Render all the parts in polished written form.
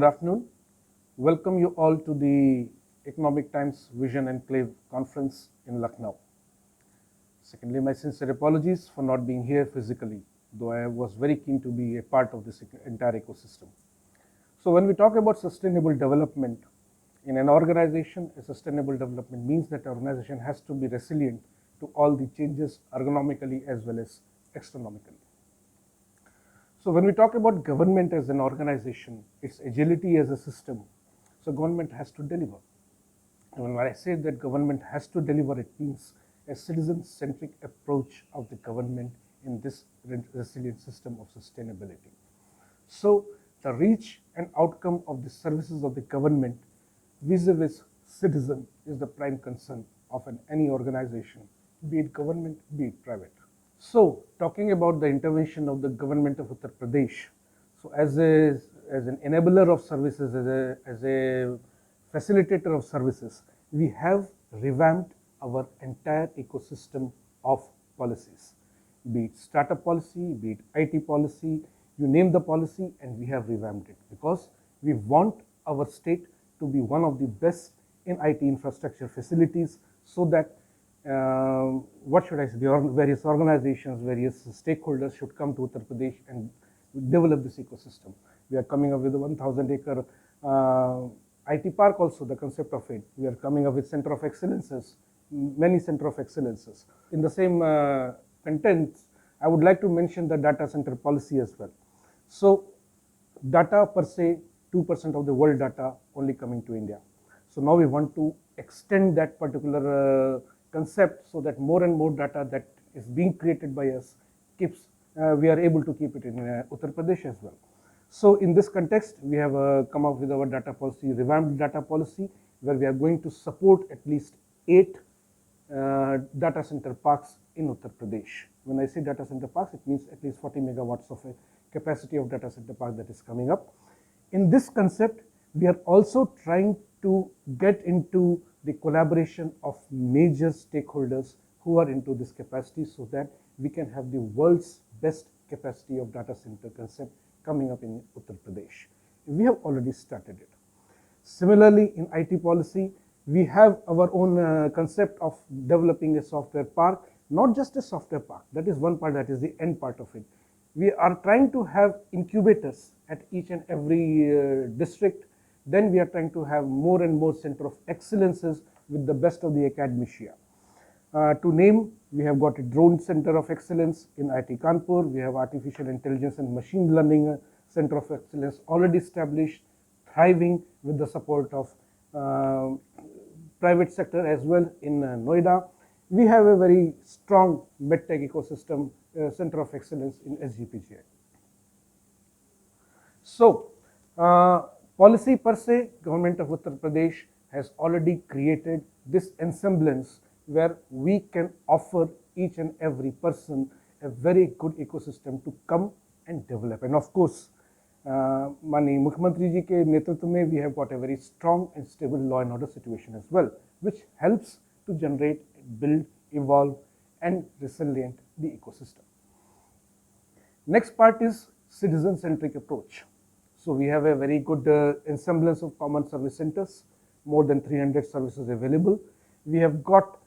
Good afternoon. Welcome you all to the Economic Times Vision Enclave Conference in Lucknow. Secondly, my sincere apologies for not being here physically, though I was very keen to be a part of this entire ecosystem. So when we talk about sustainable development in an organization, a sustainable development means that an organization has to be resilient to all the changes ergonomically as well as externally. So when we talk about government as an organization, its agility as a system, so government has to deliver. And when I say that government has to deliver, it means a citizen-centric approach of the government in this resilient system of sustainability. So the reach and outcome of the services of the government vis-a-vis citizen is the prime concern of any organization, be it government, be it private. So, talking about the intervention of the government of Uttar Pradesh, so as an enabler of services, as a facilitator of services, we have revamped our entire ecosystem of policies, be it startup policy, be it IT policy, you name the policy, and we have revamped it because we want our state to be one of the best in IT infrastructure facilities, so that what should I say, the various organizations, various stakeholders should come to Uttar Pradesh and develop this ecosystem. We are coming up with a 1,000-acre IT park also, the concept of it. We are coming up with center of excellences, many center of excellences. In the same contents, I would like to mention the data center policy as well. So data per se, 2% of the world data only coming to India. So now we want to extend that particular concept so that more and more data that is being created by us we are able to keep it in Uttar Pradesh as well. So in this context, we have come up with our data policy, revamped data policy, where we are going to support at least 8 data center parks in Uttar Pradesh. When I say data center parks, it means at least 40 megawatts of a capacity of data center park that is coming up. In this concept, we are also trying to get into the collaboration of major stakeholders who are into this capacity, so that we can have the world's best capacity of data center concept coming up in Uttar Pradesh. We have already started it. Similarly, in IT policy, we have our own concept of developing a software park, not just a software park. That is one part, that is the end part of it. We are trying to have incubators at each and every district. Then we are trying to have more and more center of excellences with the best of the academia. To name, we have got a drone center of excellence in IT Kanpur. We have artificial intelligence and machine learning center of excellence already established, thriving with the support of private sector as well in Noida. We have a very strong medtech ecosystem center of excellence in SGPGI. So, policy per se, government of Uttar Pradesh has already created this ensemblance where we can offer each and every person a very good ecosystem to come and develop. And of course, Mani Mukhyamantri ji ke netritva mein, we have got a very strong and stable law and order situation as well, which helps to generate, build, evolve, and resilient the ecosystem. Next part is citizen-centric approach. So we have a very good ensemblance of common service centers, more than 300 services available. We have got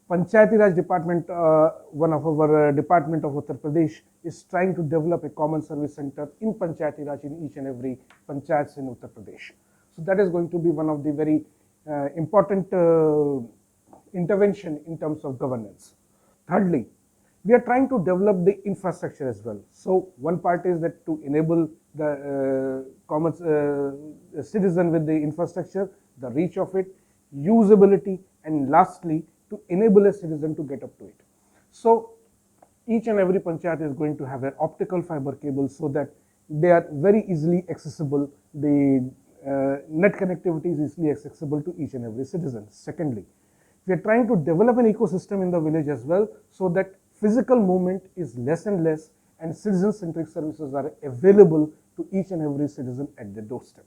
Panchayati Raj department, one of our department of Uttar Pradesh is trying to develop a common service center in Panchayati Raj in each and every panchayats in Uttar Pradesh. So that is going to be one of the very important intervention in terms of governance. Thirdly, we are trying to develop the infrastructure as well. So one part is that to enable the common citizen with the infrastructure, the reach of it, usability, and lastly, to enable a citizen to get up to it. So each and every panchayat is going to have an optical fiber cable so that they are very easily accessible. The net connectivity is easily accessible to each and every citizen. Secondly, we are trying to develop an ecosystem in the village as well, so that physical movement is less and less and citizen-centric services are available to each and every citizen at their doorstep.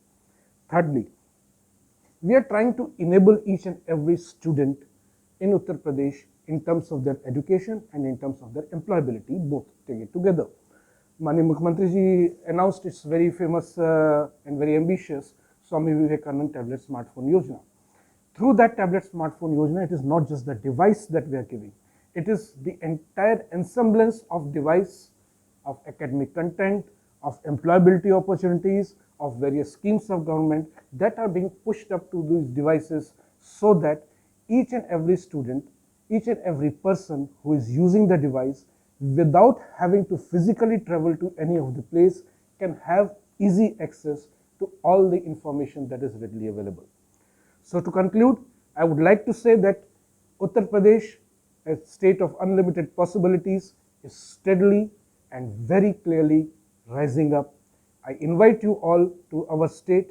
Thirdly, we are trying to enable each and every student in Uttar Pradesh in terms of their education and in terms of their employability, both take it together. Mani Mukhyamantri ji announced its very famous and very ambitious Swami Vivekanand tablet smartphone Yojana. Through that tablet smartphone Yojana, it is not just the device that we are giving, it is the entire ensemblance of device, of academic content, of employability opportunities, of various schemes of government that are being pushed up to these devices so that each and every student, each and every person who is using the device without having to physically travel to any of the place can have easy access to all the information that is readily available. So to conclude, I would like to say that Uttar Pradesh, a state of unlimited possibilities, is steadily and very clearly rising up. I invite you all to our state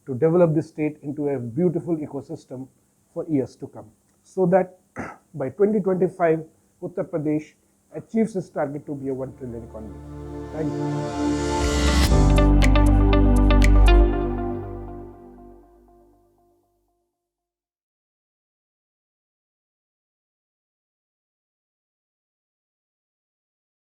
to develop this state into a beautiful ecosystem for years to come, so that by 2025, Uttar Pradesh achieves its target to be a 1 trillion economy. Thank you.